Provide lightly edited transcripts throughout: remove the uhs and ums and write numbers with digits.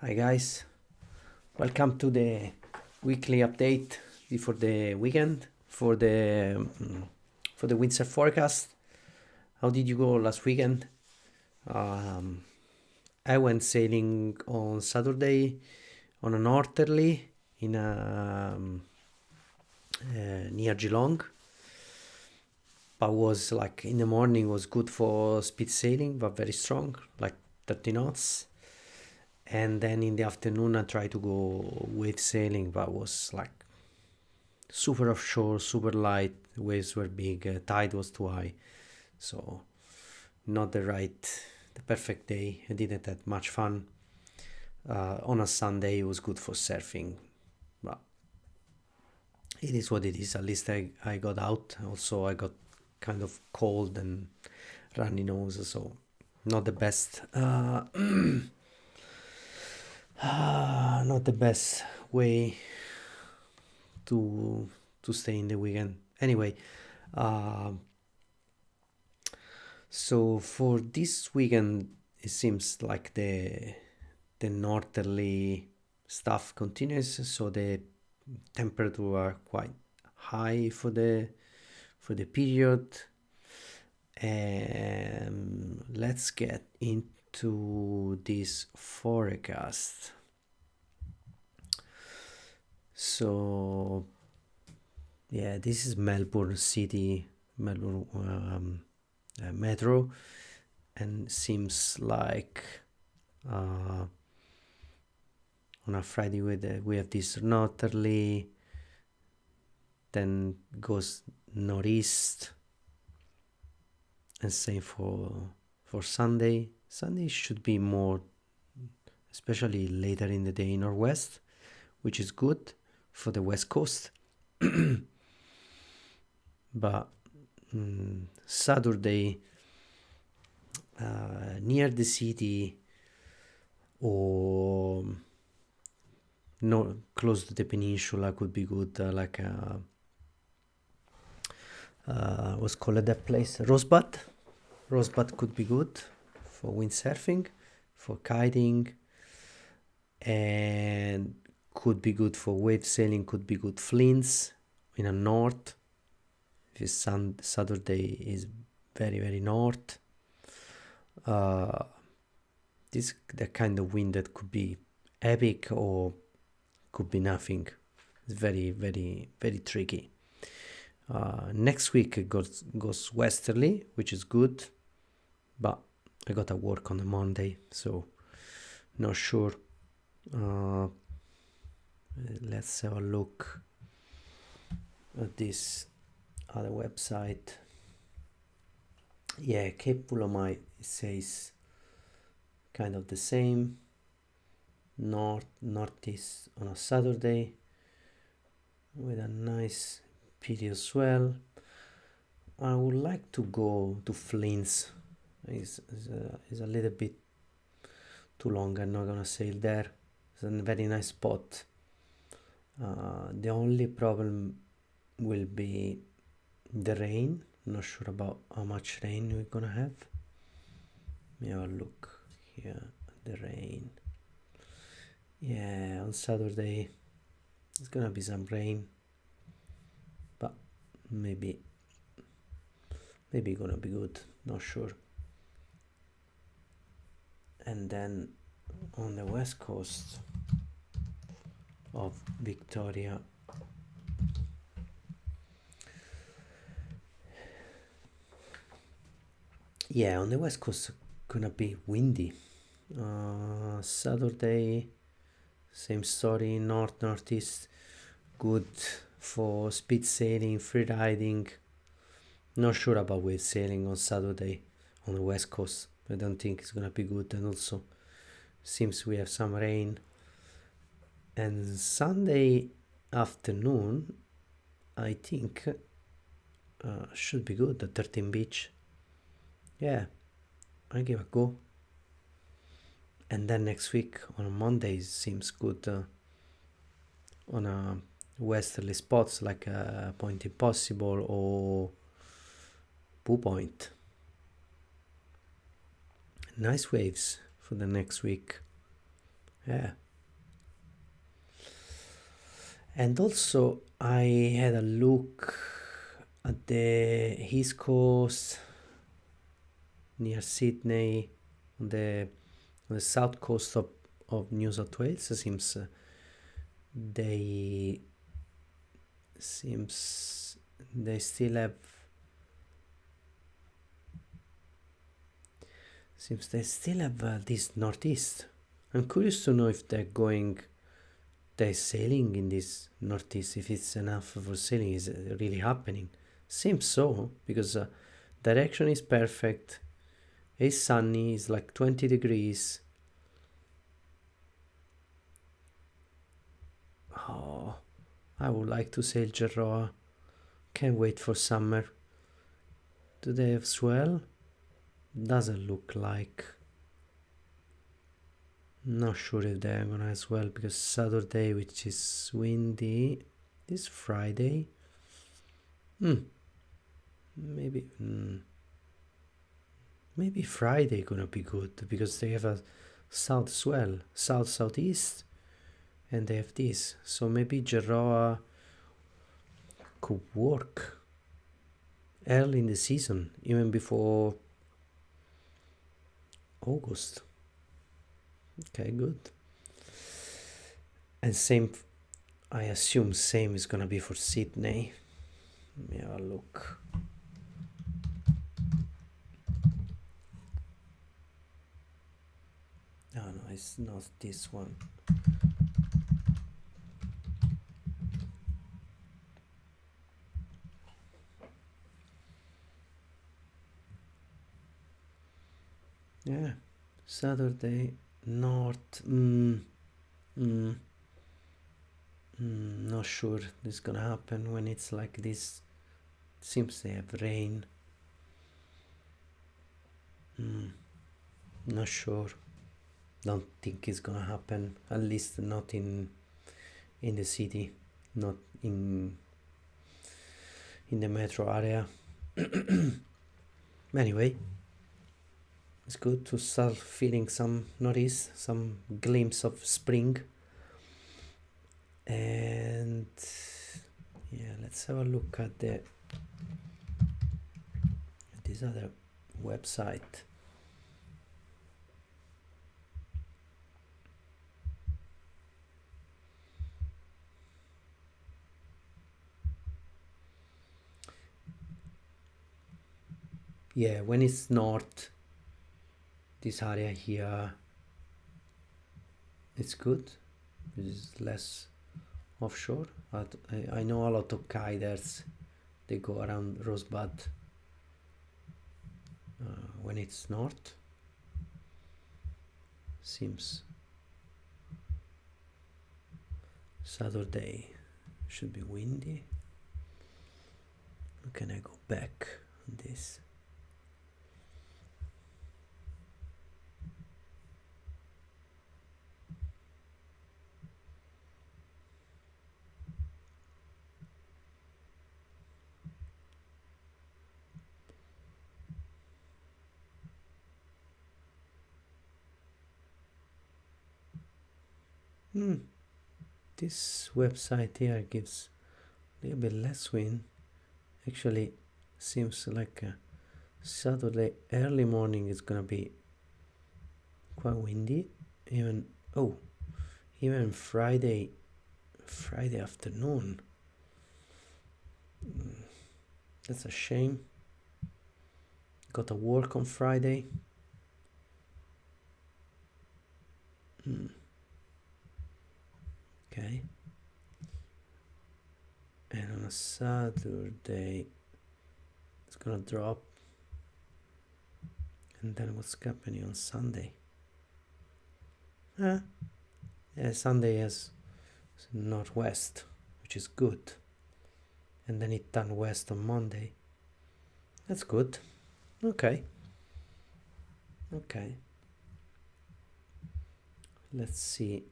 Hi guys, welcome to the weekly update before the weekend for the Windsurf forecast. How did you go last weekend? I went sailing on Saturday on a northerly in near Geelong, but was like in the morning was good for speed sailing, but very strong, like 30 knots. And then in the afternoon I tried to go wave sailing, but was like super offshore, super light, waves were big, tide was too high, so not the perfect day. I didn't have much fun. On a Sunday it was good for surfing, but it is what it is. At least I got out. Also I got kind of cold and runny nose, so not the best. Not the best way to stay in the weekend. Anyway, so for this weekend, it seems like the northerly stuff continues, so the temperature are quite high for the period. And let's get into this forecast. So yeah, this is Melbourne City, Melbourne metro, and seems like on a Friday we have this northerly, then goes northeast, and same for Sunday. Sunday should be more, especially later in the day, northwest, which is good for the west coast. But Saturday, near the city or no, close to the peninsula could be good, what's called that place, Rosebud could be good for windsurfing, for kiting, and could be good for wave sailing, could be good Flins in the north. If Saturday is very, very north. This the kind of wind that could be epic or could be nothing. It's very, very, very tricky. Next week it goes westerly, which is good, but I gotta work on a Monday, so not sure. Let's have a look at this other website. Yeah, Cape Pulomai says kind of the same. Northeast on a Saturday with a nice period swell. I would like to go to Flins. It's a little bit too long. I'm not gonna sail there. It's a very nice spot. The only problem will be the rain. I'm not sure about how much rain we're gonna have. Let me have a look here. The rain. Yeah, on Saturday it's gonna be some rain, but maybe gonna be good. Not sure. And then on the west coast of Victoria, yeah, on the west coast gonna be windy. Saturday, same story, northeast, good for speed sailing, free riding. Not sure about wave sailing on Saturday on the west coast. I don't think it's gonna be good, and also seems we have some rain. And Sunday afternoon, I think should be good at 13 Beach. Yeah, I give a go. And then next week on Monday seems good on a westerly spots like Point Impossible or Poo Point. Nice waves for the next week. Yeah. And also, I had a look at the East Coast near Sydney, on the south coast of New South Wales. It seems they seems they still have this northeast. I'm curious to know if they're sailing in this northeast, if it's enough for sailing. Is it really happening? Seems so, because direction is perfect. It's sunny, it's like 20 degrees. Oh, I would like to sail Gerroa. Can't wait for summer. Do they have swell? Doesn't look like. Not sure if they're gonna as well, because Saturday, which is windy, this Friday. Maybe maybe Friday gonna be good, because they have a south swell, southeast, and they have this. So maybe Gerroa could work early in the season, even before August. Okay, good. And same, I assume same is gonna be for Sydney. Let me have a look. No, it's not this one. Yeah, Saturday, north. Not sure this is gonna happen when it's like this. Seems they have rain. Not sure. Don't think it's gonna happen. At least not in the city, not in the metro area. Anyway, it's good to start feeling some notice, some glimpse of spring. And yeah, let's have a look at this other website. Yeah, when it's north, this area here, it's good. It's less offshore. But I know a lot of kiters, they go around Rosebud when it's north. Seems Saturday should be windy. Can I go back on this? This website here gives a little bit less wind. Actually, seems like Saturday early morning is gonna be quite windy. Even Friday afternoon. That's a shame. Got to work on Friday. Okay. And on a Saturday, it's gonna drop. And then what's happening on Sunday? Yeah, Sunday has northwest, which is good. And then it turned west on Monday. That's good. Okay. Let's see.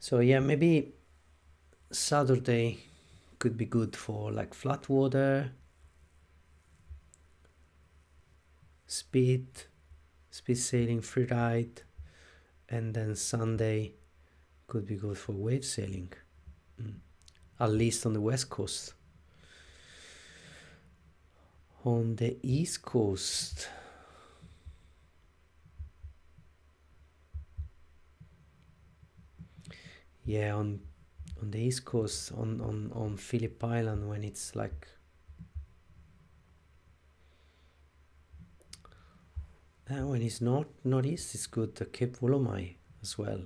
So yeah, maybe Saturday could be good for like flat water, speed speed sailing, free ride, and then Sunday could be good for wave sailing, at least on the west coast. On the east coast, yeah, on the east coast, on Phillip Island, when it's like when it's northeast, it's good. Cape Wolomai as well.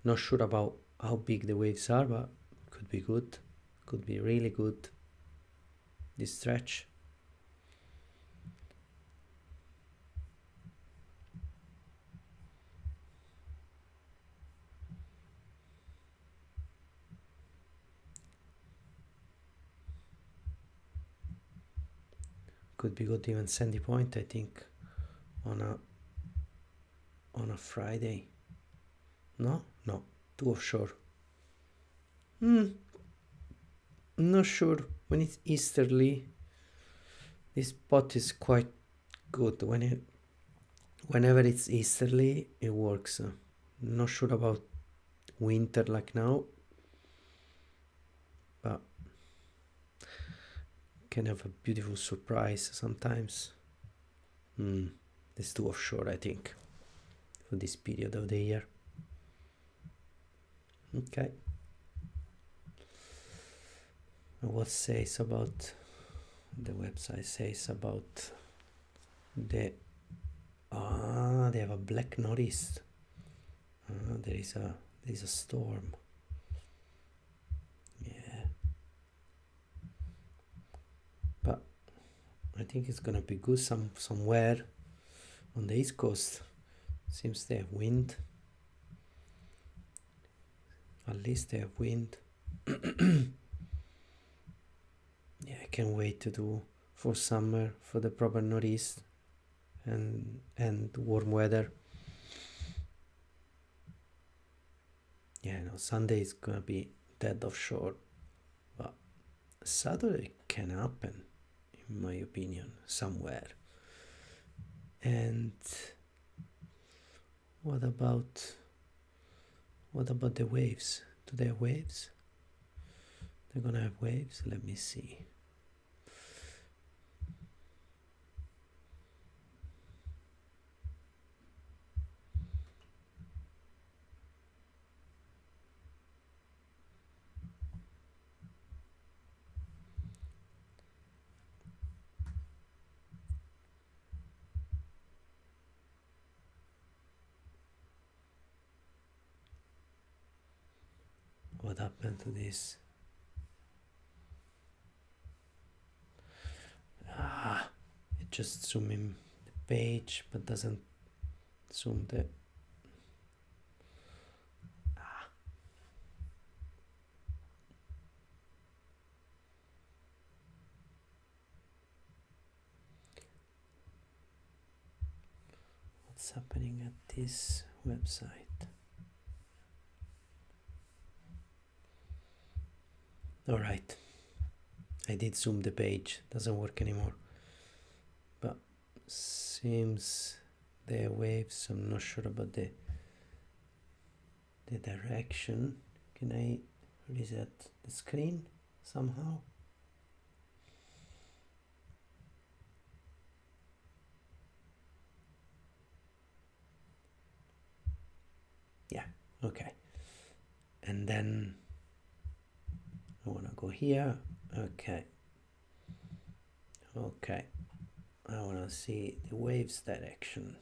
Not sure about how big the waves are, but could be good. Could be really good this stretch. Could be good even Sandy Point, I think, on a Friday. No, too offshore. Not sure. When it's easterly, this spot is quite good. Whenever it's easterly, it works. Not sure about winter like now, but can have a beautiful surprise sometimes. It's too offshore, I think, for this period of the year. Okay. What says about the website says about the they have a black northeast. There is a storm. Yeah, but I think it's gonna be good somewhere on the east coast. Seems they have wind. At least they have wind. Yeah, I can't wait to do for summer, for the proper northeast and warm weather. Yeah, no, Sunday is gonna be dead offshore, but Saturday can happen, in my opinion, somewhere. And what about the waves? Do they have waves? They're gonna have waves. Let me see. What happened to this? It just zoom in the page but doesn't zoom the what's happening at this website? All right, I did zoom the page, doesn't work anymore, but seems the waves. I'm not sure about the direction. Can I reset the screen somehow? Yeah, okay. And then I want to go here. Okay, I want to see the waves direction.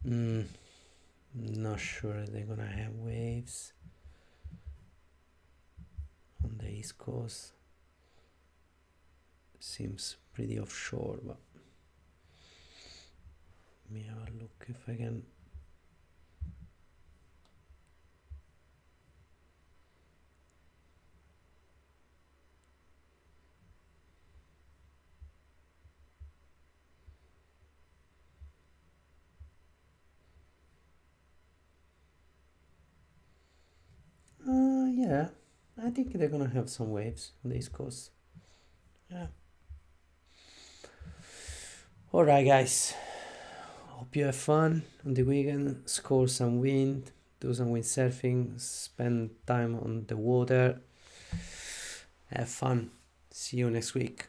Not sure they're gonna have waves on the east coast. Seems pretty offshore, but let me have a look if I can. Yeah, I think they're gonna have some waves on the east coast. Yeah. All right, guys. Hope Hope you have fun on the weekend, score some wind, do some windsurfing, spend time on the water, have fun. See you next week.